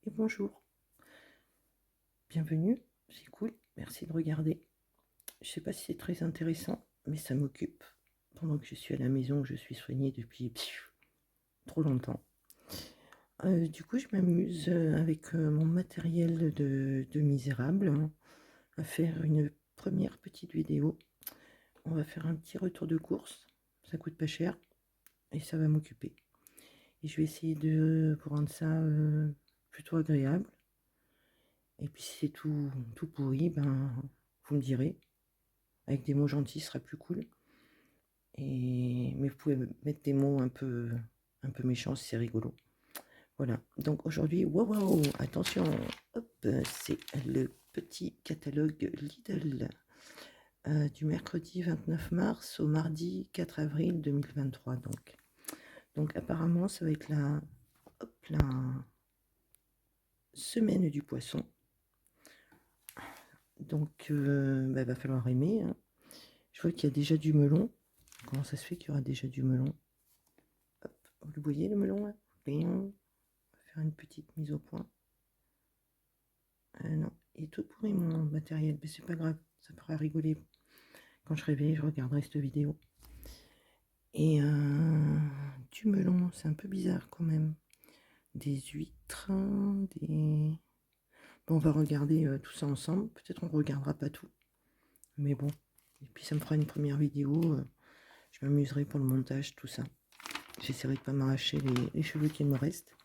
et bonjour. Bienvenue, c'est cool, merci de regarder. Je sais pas si c'est très intéressant, mais ça m'occupe pendant que je suis à la maison, je suis soignée depuis trop longtemps. Du coup, je m'amuse avec mon matériel de misérable hein, à faire une première petite vidéo. On va faire un petit retour de course, ça coûte pas cher et ça va m'occuper. Et je vais essayer de vous rendre ça plutôt agréable. Et puis si c'est tout pourri, ben vous me direz. Avec des mots gentils, ce sera plus cool. Mais vous pouvez mettre des mots un peu méchants, c'est rigolo. Voilà, donc aujourd'hui, waouh, attention, hop, c'est le petit catalogue Lidl du mercredi 29 mars au mardi 4 avril 2023. Donc apparemment, ça va être la semaine du poisson. Donc, il va falloir aimer. Hein. Je vois qu'il y a déjà du melon. Comment ça se fait qu'il y aura déjà du melon? Hop, vous le voyez le melon là? On va faire une petite mise au point. Non, il est tout pourri mon matériel, mais c'est pas grave, ça fera rigoler. Quand je réveille, je regarderai cette vidéo. Et du melon, c'est un peu bizarre quand même. Des huîtres, des... Bon, on va regarder tout ça ensemble. Peut-être on ne regardera pas tout. Mais bon. Et puis ça me fera une première vidéo. Je m'amuserai pour le montage, tout ça. J'essaierai de ne pas m'arracher les cheveux qu'il me reste.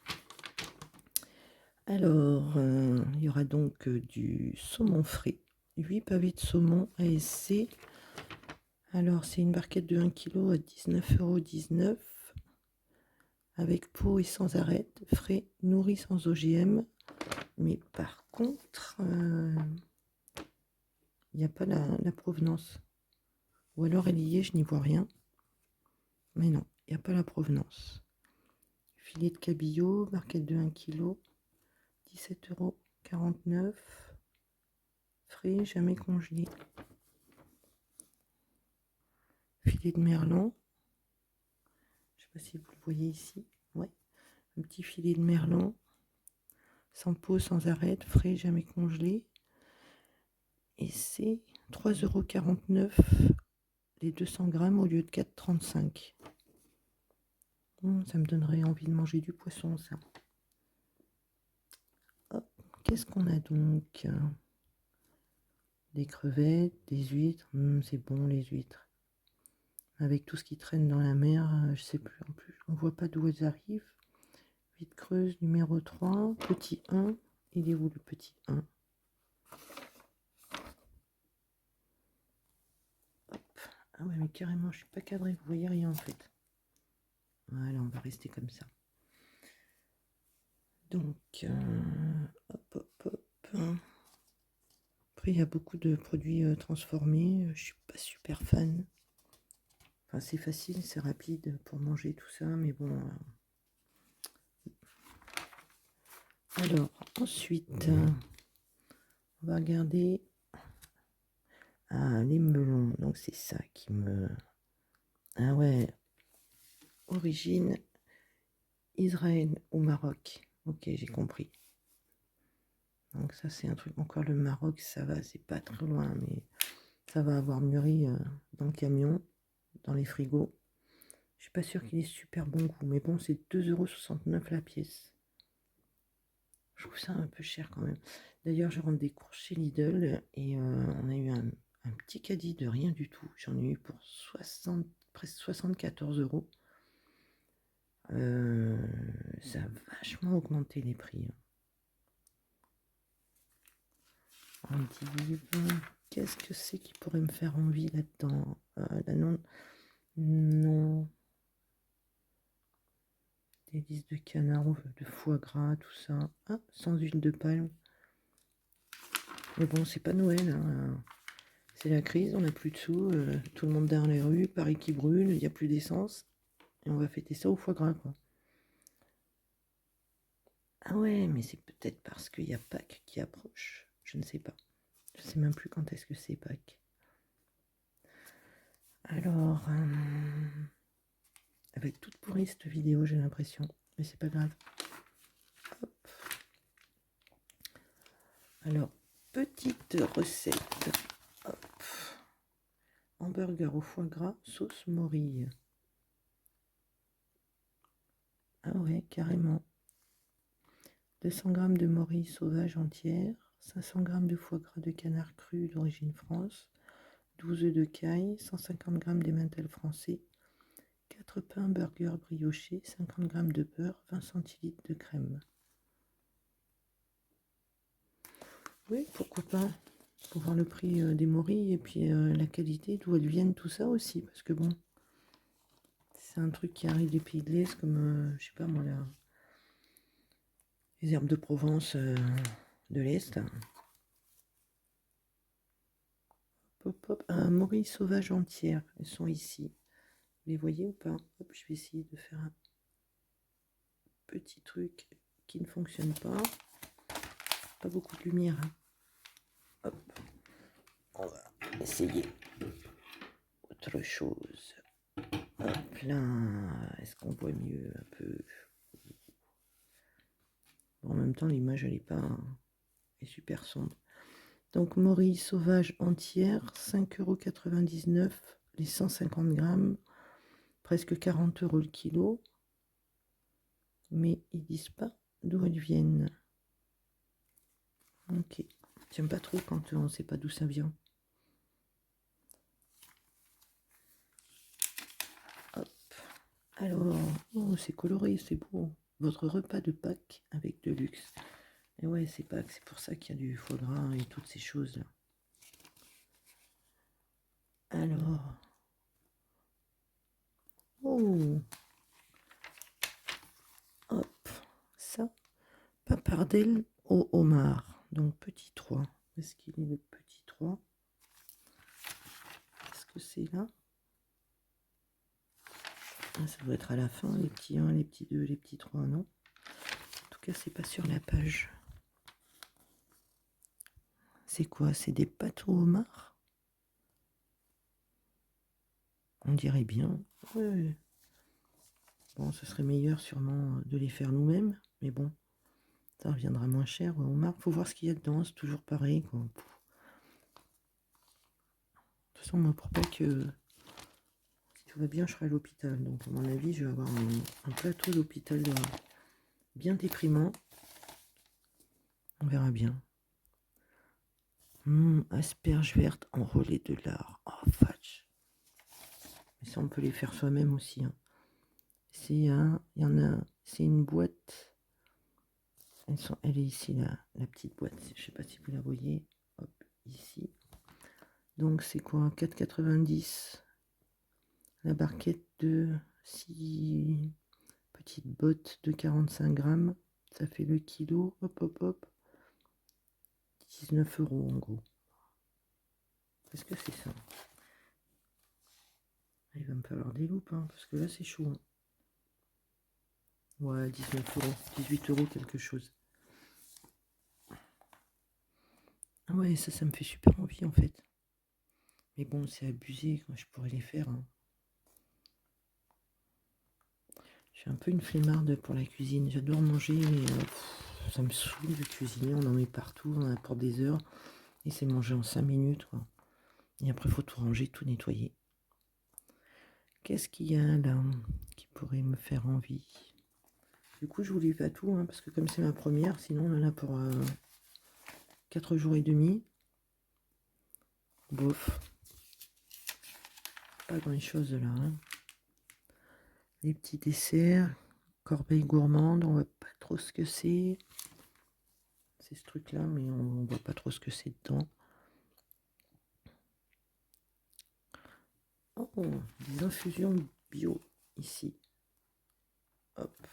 Alors, il y aura donc du saumon frais. 8 pavés de saumon ASC. Alors, c'est une barquette de 1 kg à 19,19 €. Avec peau et sans arête. Frais, nourri sans OGM. Mais par contre, il n'y a pas la provenance. Ou alors elle y est, je n'y vois rien. Mais non, il n'y a pas la provenance. Filet de cabillaud, barquette de 1 kg, 17,49 €. Frais, jamais congelé. Filet de merlan. Je ne sais pas si vous le voyez ici. Ouais, un petit filet de merlan. Sans peau, sans arête, frais, jamais congelé. Et c'est 3,49 € les 200 grammes au lieu de 4,35 €. Ça me donnerait envie de manger du poisson, ça. Hop, qu'est-ce qu'on a donc? Des crevettes, des huîtres. C'est bon, les huîtres. Avec tout ce qui traîne dans la mer, je sais plus en plus. On voit pas d'où elles arrivent. Huître creuse numéro 3, petit 1. Il est où le petit 1? Hop. Ah ouais, mais carrément, je suis pas cadrée. Vous voyez rien en fait. Voilà, on va rester comme ça. Donc, hop, hop, hop. Après, il y a beaucoup de produits transformés. Je suis pas super fan. Enfin, c'est facile, c'est rapide pour manger tout ça, mais bon. Alors, ensuite, on va regarder les melons. Donc, c'est ça qui me... Ah ouais. Origine Israël ou Maroc. Ok, j'ai compris. Donc ça, c'est un truc... Encore le Maroc, ça va, c'est pas très loin, mais ça va avoir mûri dans le camion, dans les frigos. Je suis pas sûre qu'il ait super bon goût, mais bon, c'est 2,69 € la pièce. Je trouve ça un peu cher quand même. D'ailleurs, je rentre des courses chez Lidl et on a eu un petit caddie de rien du tout. J'en ai eu pour presque 74 €. Ça a vachement augmenté les prix. Endive, qu'est-ce que c'est qui pourrait me faire envie là-dedans? Non. Des listes de canard, de foie gras, tout ça. Ah, sans huile de palme. Mais bon, c'est pas Noël. Hein. C'est la crise, on n'a plus de sous. Tout le monde dans les rues, Paris qui brûle, il n'y a plus d'essence. Et on va fêter ça au foie gras, quoi. Ah ouais, mais c'est peut-être parce qu'il y a Pâques qui approche. Je ne sais pas. Je ne sais même plus quand est-ce que c'est Pâques. Alors, elle va être toute pourrie cette vidéo, j'ai l'impression. Mais c'est pas grave. Hop. Alors, petite recette. Hop. Hamburger au foie gras, sauce morille. Ah ouais, carrément. 200 g de morille sauvage entière, 500 g de foie gras de canard cru d'origine France, 12 œufs de caille, 150 g d'emmental français, 4 pains burger briochés, 50 g de beurre, 20 centilitres de crème. Oui, pourquoi pas, pour voir le prix des morilles et puis la qualité, d'où elles viennent, tout ça aussi, parce que bon, c'est un truc qui arrive des pays de l'Est, comme, je sais pas moi, les herbes de Provence de l'Est. Hop, hop, un morille sauvage entière, elles sont ici. Vous les voyez ou pas? Hop, je vais essayer de faire un petit truc qui ne fonctionne pas. Pas beaucoup de lumière. Hein. Hop, on va essayer autre chose. Hop là, est-ce qu'on voit mieux un peu? Bon, en même temps, l'image, elle est pas est super sombre. Donc, morille sauvage entière, 5,99 € les 150 grammes, presque 40 € le kilo. Mais ils disent pas d'où elles viennent. Ok, j'aime pas trop quand on sait pas d'où ça vient. Hop, alors, oh, c'est coloré, c'est beau. Votre repas de Pâques avec de luxe. Et ouais, c'est Pâques, c'est pour ça qu'il y a du foie gras et toutes ces choses-là. Alors, oh, hop, ça, papardelle au homard. Donc, petit 3. Est-ce qu'il est le petit 3? Est-ce que c'est là? Ah, ça doit être à la fin, les petits 1, les petits 2, les petits 3, non? En tout cas, c'est pas sur la page. C'est quoi? C'est des pâtes au homard? On dirait bien. Ouais. Bon, ce serait meilleur sûrement de les faire nous-mêmes, mais bon, ça reviendra moins cher au homard. Faut voir ce qu'il y a dedans, c'est toujours pareil, quoi. De toute façon, moi, pour pas que si tout va bien, je serai à l'hôpital. Donc, à mon avis, je vais avoir un plateau d'hôpital bien déprimant. On verra bien. Asperges vertes enrôlées de lard. Oh, fudge. Mais ça, on peut les faire soi-même aussi. Hein. Il y en a, c'est une boîte. Elle est ici, la petite boîte. Je ne sais pas si vous la voyez. Hop, ici. Donc, c'est quoi? 4,90. La barquette de 6 petites bottes de 45 grammes. Ça fait le kilo. Hop, hop, hop. 19 € en gros. Qu'est-ce que c'est ça? Il va me falloir des loupes, hein, parce que là, c'est chaud. Hein. Ouais, 19 €. 18 € quelque chose. Ah ouais, ça me fait super envie en fait. Mais bon, c'est abusé, quand je pourrais les faire. Hein. Je suis un peu une flemmarde pour la cuisine. J'adore manger, mais ça me saoule de cuisiner. On en met partout, on en a pour des heures. Et c'est manger en 5 minutes. Quoi. Et après, il faut tout ranger, tout nettoyer. Qu'est-ce qu'il y a là qui pourrait me faire envie? Du coup, je vous lis pas tout, hein, parce que comme c'est ma première, sinon on en a pour 4 jours et demi. Bof. Pas grand chose là. Hein. Les petits desserts, corbeille gourmande, on voit pas trop ce que c'est. C'est ce truc là, mais on voit pas trop ce que c'est dedans. Oh, des infusions bio ici. Hop.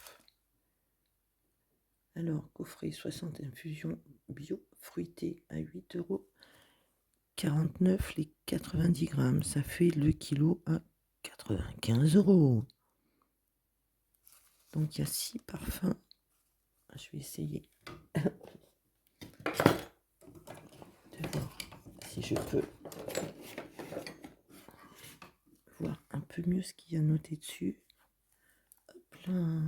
Alors, coffret 60 infusions bio fruitées à 8,49 € les 90 grammes. Ça fait le kilo à 95 €. Donc, il y a 6 parfums. Je vais essayer de voir si je peux voir un peu mieux ce qu'il y a noté dessus. Hop là.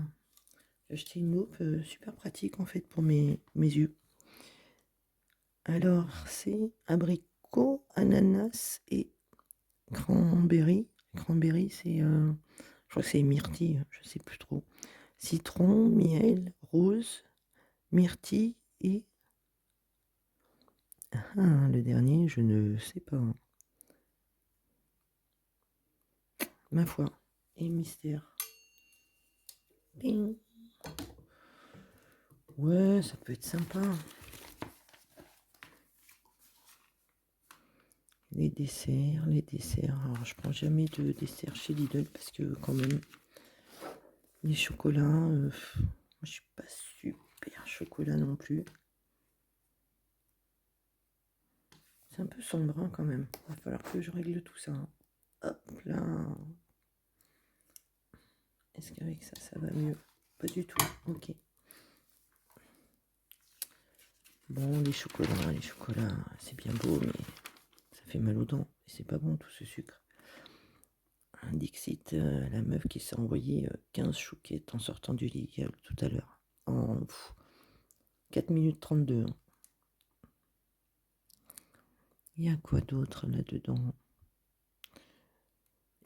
J'ai acheté une loupe super pratique en fait pour mes yeux. Alors, c'est abricot, ananas et cranberry. Cranberry, c'est, je crois que c'est myrtille, je sais plus trop. Citron, miel, rose, myrtille et le dernier, je ne sais pas. Ma foi, et mystère. Ding. Ouais, ça peut être sympa. Les desserts, les desserts. Alors, je prends jamais de dessert chez Lidl parce que quand même, les chocolats, moi, je suis pas super chocolat non plus. C'est un peu sombre hein, quand même. Il va falloir que je règle tout ça. Hein. Hop là. Est-ce qu'avec ça, ça va mieux? Pas du tout. Ok. Bon, les chocolats, c'est bien beau, mais ça fait mal aux dents. Et c'est pas bon tout ce sucre. Un Dixit, la meuf qui s'est envoyé 15 chouquettes en sortant du lit tout à l'heure. En 4 minutes 32. Hein. Il y a quoi d'autre là-dedans?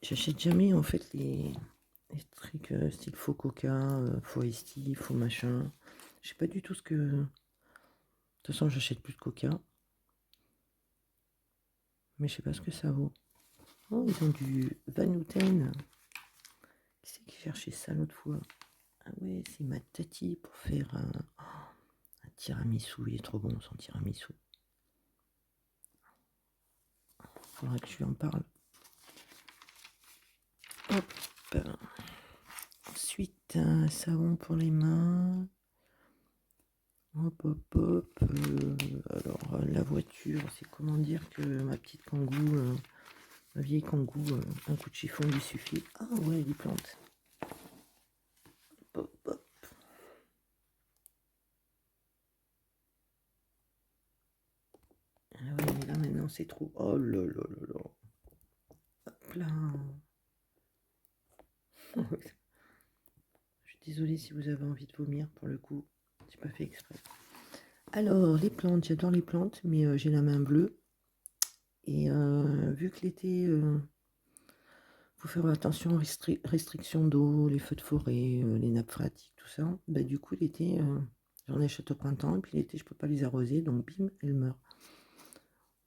J'achète jamais en fait les trucs style faux coca, faux iced tea, faux machin. Je sais pas du tout ce que. De toute façon, j'achète plus de coca. Mais je sais pas ce que ça vaut. Oh, ils ont du Van Houten. Qui c'est qui cherchait ça l'autre fois? Ah ouais, c'est ma tati pour faire un tiramisu. Il est trop bon son tiramisu. Faudra que je lui en parle. Hop. Ensuite, un savon pour les mains. Hop, hop, hop. Alors, la voiture, c'est comment dire que ma petite Kangoo, ma vieille Kangoo, un coup de chiffon lui suffit. Ah ouais, les plantes. Hop, hop. Ah ouais, mais là maintenant c'est trop. Oh là là là là. Hop là. Je suis désolée si vous avez envie de vomir pour le coup. J'ai pas fait exprès. Alors, les plantes, j'adore les plantes, mais j'ai la main bleue. Et vu que l'été, faut faire attention aux restrictions d'eau, les feux de forêt, les nappes phréatiques, tout ça. Bah, du coup, l'été, j'en achète au printemps, et puis l'été, je peux pas les arroser, donc bim, elles meurent.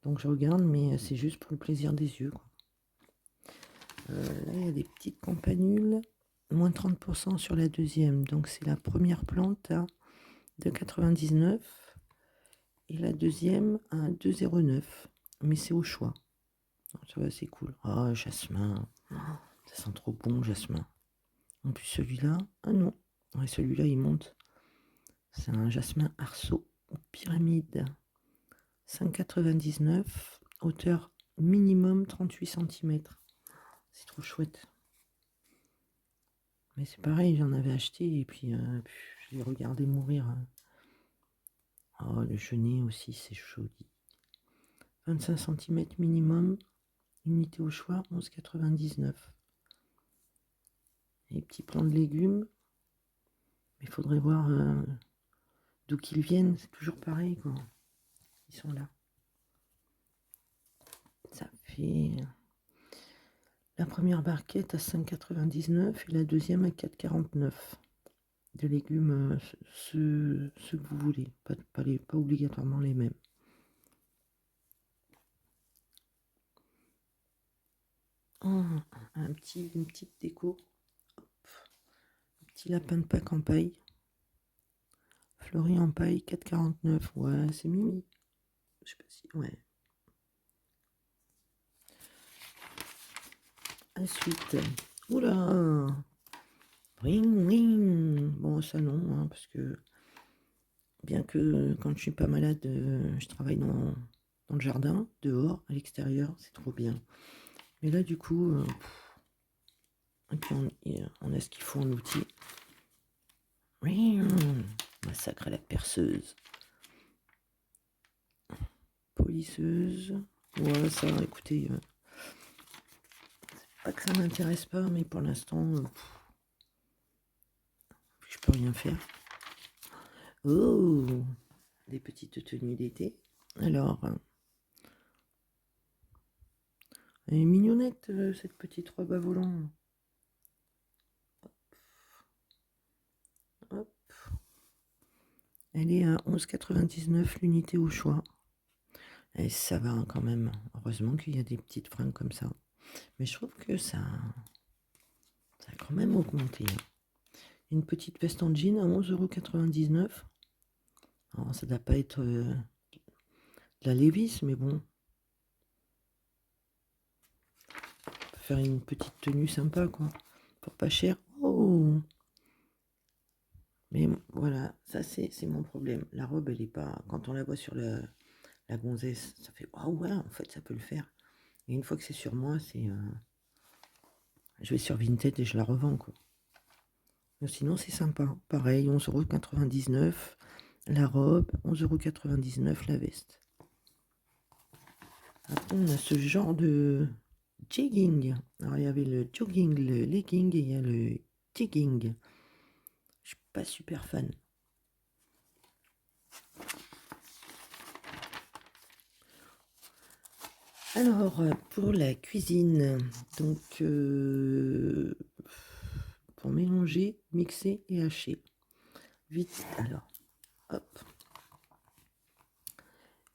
Donc je regarde, mais c'est juste pour le plaisir des yeux. Quoi. Là, il y a des petites campanules, moins 30% sur la deuxième. Donc c'est la première plante à 2,99 et la deuxième à 2,09. Mais c'est au choix. Donc, ça va, c'est cool. Ah, jasmin. Oh, ça sent trop bon, jasmin. En plus, celui-là, ah non. Ouais, celui-là, il monte. C'est un jasmin arceau pyramide. 5,99. Hauteur minimum 38 cm. C'est trop chouette. Mais c'est pareil, j'en avais acheté et puis je l'ai regardé mourir. Oh, le genêt aussi, c'est joli. 25 cm minimum. Unité au choix, 11,99. Les petits plants de légumes. Mais il faudrait voir d'où qu'ils viennent. C'est toujours pareil, quoi. Ils sont là. Ça fait la première barquette à 5,99 et la deuxième à 4,49. De légumes, ceux que vous voulez. Pas obligatoirement les mêmes. Oh, une petite déco. Hop. Un petit lapin de Pâques en paille. Fleuri en paille, 4,49. Ouais, c'est mimi. Je sais pas si. Ouais. Ensuite. Oula! Ring, ring. Bon, ça non, hein, parce que bien que quand je suis pas malade, je travaille dans le jardin, dehors, à l'extérieur, c'est trop bien. Mais là, du coup, et puis on a ce qu'il faut en outil. Massacre à la perceuse. Polisseuse. Ouais, ça, écoutez, c'est pas que ça m'intéresse pas, mais pour l'instant, je peux rien faire. Oh, des petites tenues d'été. Alors, elle est mignonnette, cette petite robe à volant. Hop. Elle est à 11,99 l'unité au choix. Et ça va hein, quand même. Heureusement qu'il y a des petites fringues comme ça. Mais je trouve que ça a quand même augmenté. Une petite veste en jean à 11,99 €. Alors, ça ne doit pas être de la Levi's, mais bon. On peut faire une petite tenue sympa, quoi. Pour pas cher. Oh! Mais voilà, ça c'est mon problème. La robe, elle est pas. Quand on la voit sur la gonzesse, ça fait ah ouais, en fait, ça peut le faire. Et une fois que c'est sur moi, c'est. Je vais sur Vinted et je la revends, quoi. Mais sinon, c'est sympa. Pareil, 11,99 € la robe, 11,99 € la veste. Après, on a ce genre de jegging. Alors, il y avait le jogging, le legging et il y a le jegging. Je suis pas super fan. Alors, pour la cuisine, donc pour mélanger, mixer et hacher. Vite, alors, hop.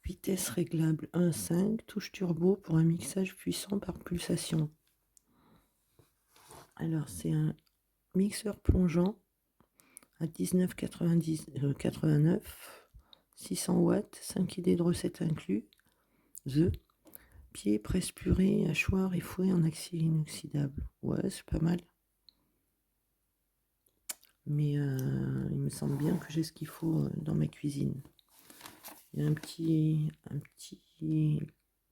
Vitesse réglable 1,5, touche turbo pour un mixage puissant par pulsation. Alors, c'est un mixeur plongeant à 19,89, 600 watts, 5 idées de recettes inclus. Pied, presse purée, hachoir et fouet en acier inoxydable. Ouais, c'est pas mal. Mais il me semble bien que j'ai ce qu'il faut dans ma cuisine. Il y a un petit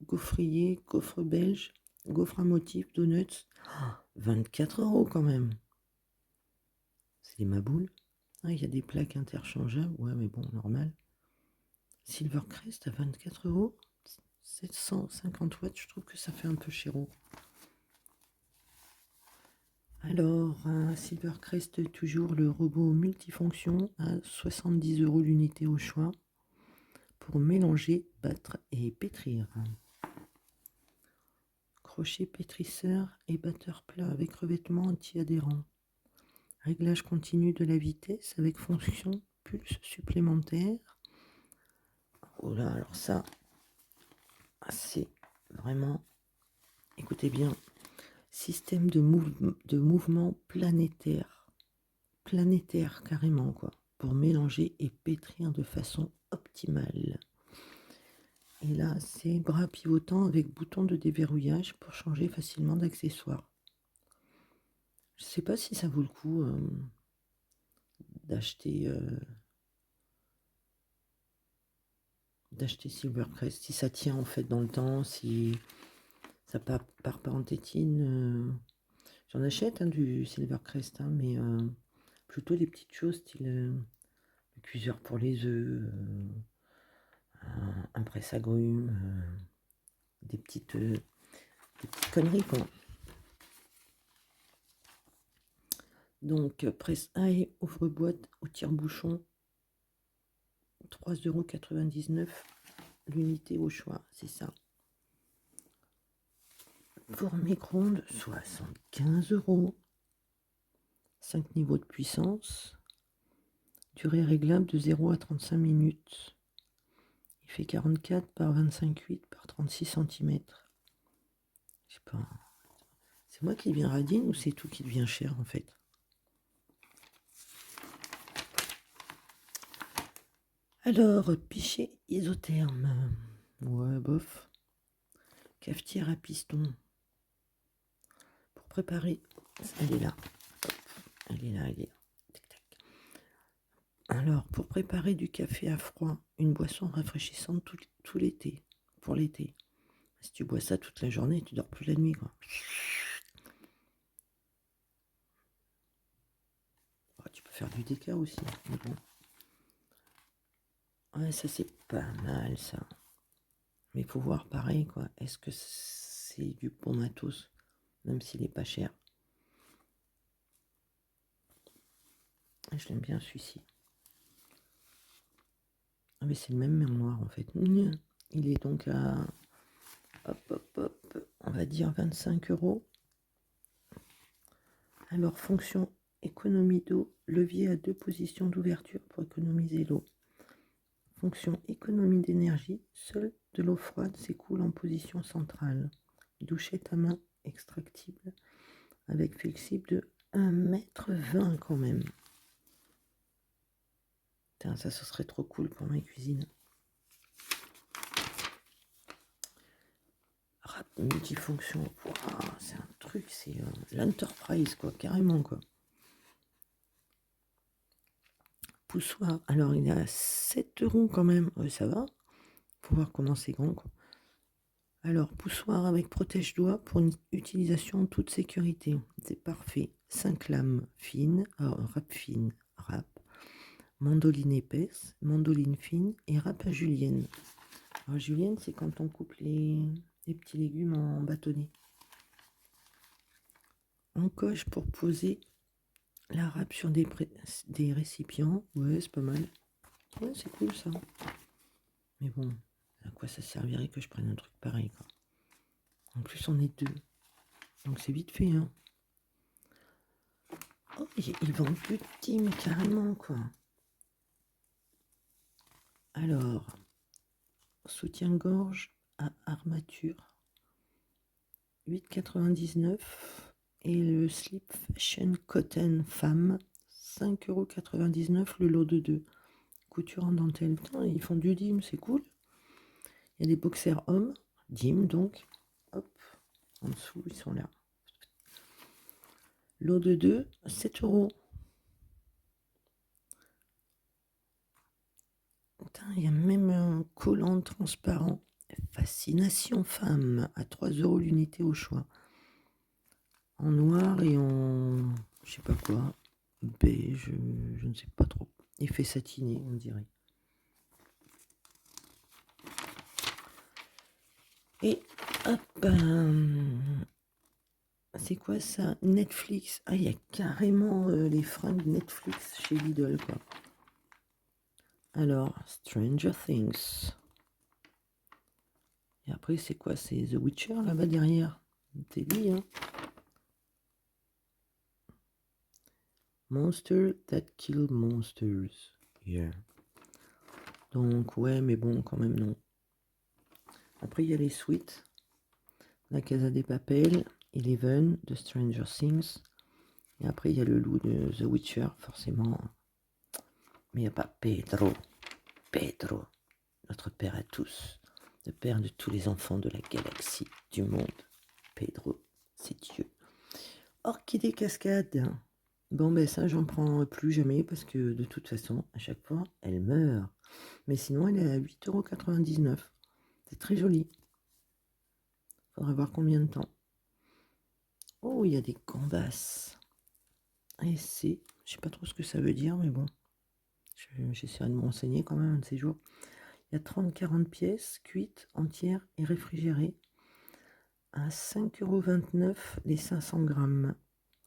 gaufrier, gaufre belge, gaufre à motif, donuts. 24 € quand même. C'est des maboules. Ah, il y a des plaques interchangeables. Ouais, mais bon, normal. Silvercrest à 24 €. 750 watts, je trouve que ça fait un peu chéro. Alors, Silvercrest, toujours le robot multifonction à 70 € l'unité au choix pour mélanger, battre et pétrir. Crochet pétrisseur et batteur plat avec revêtement anti-adhérent. Réglage continu de la vitesse avec fonction pulse supplémentaire. Oh là, alors ça, c'est vraiment, écoutez bien, système de mouvement planétaire. Planétaire carrément, quoi. Pour mélanger et pétrir de façon optimale. Et là, c'est bras pivotant avec bouton de déverrouillage pour changer facilement d'accessoire. Je sais pas si ça vaut le coup d'acheter Silvercrest, si ça tient en fait dans le temps, si ça part pas en tétine. J'en achète du Silvercrest, mais plutôt des petites choses style le cuiseur pour les œufs, un presse-agrumes, des petites conneries quoi. Donc presse à et ouvre-boîte au tire-bouchon, 3,99 € l'unité au choix, c'est ça. Four micro-ondes, 75 €. 5 niveaux de puissance. Durée réglable de 0 à 35 minutes. Il fait 44 par 25,8 par 36 cm. Je sais pas. C'est moi qui deviens radine ou c'est tout qui devient cher en fait? Alors, pichet isotherme. Ouais, bof. Cafetière à piston. Pour préparer. Elle est là. Elle est là, elle est là. Tac, tac. Alors, pour préparer du café à froid, une boisson rafraîchissante tout l'été. Pour l'été. Si tu bois ça toute la journée, tu dors plus la nuit, quoi. Oh, tu peux faire du déca aussi. Mais bon. Ouais, ça c'est pas mal ça. Mais il faut voir pareil quoi. Est-ce que c'est du bon matos, même s'il est pas cher. Je l'aime bien celui-ci. Ah mais c'est le même mais en noir en fait. Il est donc à, on va dire 25 €. Alors, fonction économie d'eau, levier à 2 positions d'ouverture pour économiser l'eau. Fonction économie d'énergie, seule de l'eau froide s'écoule en position centrale. Douchette à main extractible avec flexible de 1,20 m quand même. Putain, ça, ce serait trop cool pour ma cuisine. Multifonction, wow, c'est un truc, c'est l'Enterprise, quoi, carrément, quoi. Poussoir, alors il est à 7 € quand même, ça va. Faut voir comment c'est grand, quoi. Alors, poussoir avec protège-doigts pour une utilisation en toute sécurité. C'est parfait. 5 lames fines, râpe fine, râpe, mandoline épaisse, mandoline fine et râpe à julienne. Alors, julienne, c'est quand on coupe les petits légumes en bâtonnets. Encoche pour poser la râpe sur des récipients. Ouais, c'est pas mal. Ouais, c'est cool ça. Mais bon, à quoi ça servirait que je prenne un truc pareil, quoi. En plus, on est 2. Donc c'est vite fait, hein. Oh, ils vendent plus de team carrément, quoi. Alors, soutien-gorge à armature, 8,99 €. Et le slip fashion cotton femme, 5,99 € le lot de 2. Couture en dentelle. Putain, ils font du dim, c'est cool. Il y a des boxers hommes, dim donc. Hop, en dessous, ils sont là. Lot de 2, 7 €. Putain, il y a même un collant transparent. Fascination femme à 3 € l'unité au choix. En noir et en je sais pas quoi. Beige, je ne sais pas trop. Effet satiné, on dirait. Et hop, c'est quoi ça? Netflix. Ah, il y a carrément les fringues Netflix chez Lidl, quoi. Alors, Stranger Things. Et après, c'est quoi? C'est The Witcher là-bas derrière. T'es dit, hein? Monster that kill monsters. Yeah. Donc, ouais, mais bon, quand même, non. Après, il y a les suites. La Casa des Papel, Eleven de Stranger Things. Et après, il y a le loup de The Witcher, forcément. Mais il n'y a pas Pedro. Pedro, notre père à tous. Le père de tous les enfants de la galaxie, du monde. Pedro, c'est Dieu. Orchidée cascade. Bon, ben ça, j'en prends plus jamais parce que de toute façon, à chaque fois, elle meurt. Mais sinon, elle est à 8,99 €. C'est très joli. Faudra voir combien de temps. Oh, il y a des gambas. Et c'est, je sais pas trop ce que ça veut dire, mais bon, j'essaierai de me renseigner quand même un de ces jours. Il y a 30-40 pièces, cuites, entières et réfrigérées, à 5,29 € les 500 grammes,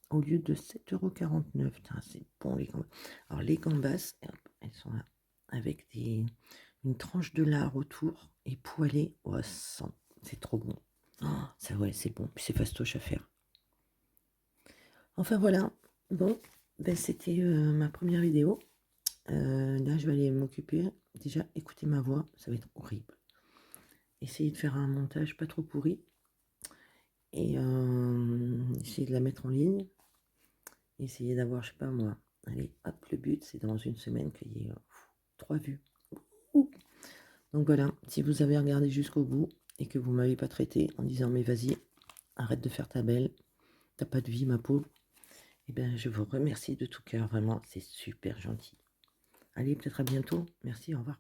au lieu de 7,49 €. Putain, c'est bon les gambas. Alors les gambas, hop, elles sont là, avec une tranche de lard autour et poêlée. Oh, c'est trop bon. Oh, ça ouais, c'est bon. Puis c'est fastoche à faire. Enfin voilà. Bon, ben, c'était ma première vidéo. Là, je vais aller m'occuper. Déjà, écouter ma voix, ça va être horrible. Essayer de faire un montage pas trop pourri. Et essayer de la mettre en ligne. Essayer d'avoir, je sais pas moi. Allez, hop, le but, c'est dans une semaine qu'il y ait 3 vues. Ouh. Donc voilà, si vous avez regardé jusqu'au bout et que vous m'avez pas traité en disant mais vas-y, arrête de faire ta belle, t'as pas de vie ma pauvre, eh bien je vous remercie de tout cœur, vraiment, c'est super gentil. Allez, peut-être à bientôt. Merci, au revoir.